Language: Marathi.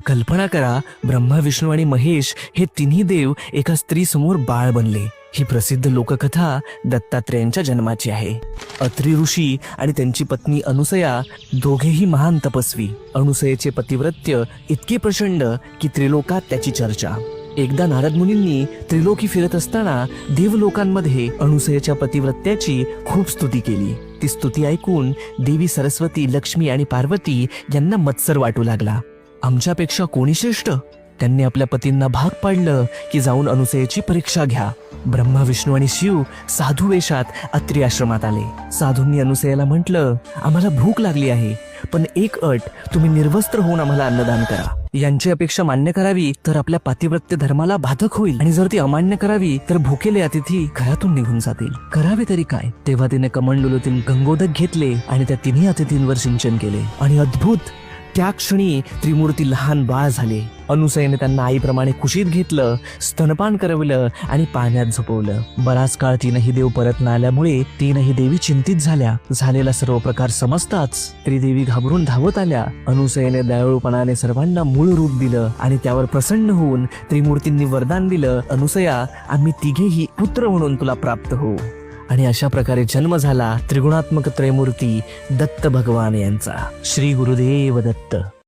कल्पना करा, ब्रह्मा, विष्णू आणि महेश हे तिन्ही देव एका स्त्री समोर बाळ बनले. ही प्रसिद्ध लोककथा दत्तात्रेयांच्या जन्माची आहे. अत्री ऋषी आणि त्यांची पत्नी अनुसया दोघेही महान तपस्वी. अनुसयेचे पतिव्रत्य इतके प्रचंड की त्रिलोकात त्याची चर्चा. एकदा नारद मुनींनी त्रिलोकी फिरत असताना देवलोकांमध्ये अनुसयेच्या पतिव्रत्याची खूप स्तुती केली. ती स्तुती ऐकून देवी सरस्वती, लक्ष्मी आणि पार्वती यांना मत्सर वाटू लागला. आमच्यापेक्षा कोणी श्रेष्ठ? त्यांनी आपल्या पतींना भाग पाडलं की जाऊन अनुसयेची परीक्षा घ्या. ब्रह्मा, विष्णू आणि शिव साधू वेशात अत्री आश्रमात आले. साधूंनी अनुसयेला म्हटलं, आम्हाला भूक लागली आहे, पण एक अट, तुम्ही निर्वस्त्र होऊन आम्हाला अन्नदान करा. यांची अपेक्षा मान्य करावी तर आपल्या पातिव्रत्य धर्माला बाधक होईल, आणि जर ती अमान्य करावी तर भुकेले अतिथी घरातून निघून जातील. करावे तरी काय? तेव्हा तिने कमंडलूतील गंगोदक घेतले आणि त्या तिन्ही अतिथींवर सिंचन केले, आणि अद्भुत, त्या क्षणी त्रिमूर्ती लहान बाळ झाले. अनुसयेने त्यांना आईप्रमाणे कुशीत घेतलं, स्तनपान करवलं आणि पाण्यात झोपवलं. बराच काळ तीनही देव परत न आल्यामुळे तीनही देवी चिंतित झाल्या. झालेला सर्व प्रकार समजताच त्रिदेवी घाबरून धावत आल्या. अनुसयेने दयाळूपणाने सर्वांना मूळ रूप दिलं आणि त्यावर प्रसन्न होऊन त्रिमूर्तींनी वरदान दिलं, अनुसया, आम्ही तिघेही पुत्र म्हणून तुला प्राप्त होऊ. आणि अशा प्रकारे जन्म झाला त्रिगुणात्मक त्रयमूर्ती दत्त भगवान यांचा. श्री गुरुदेव दत्त.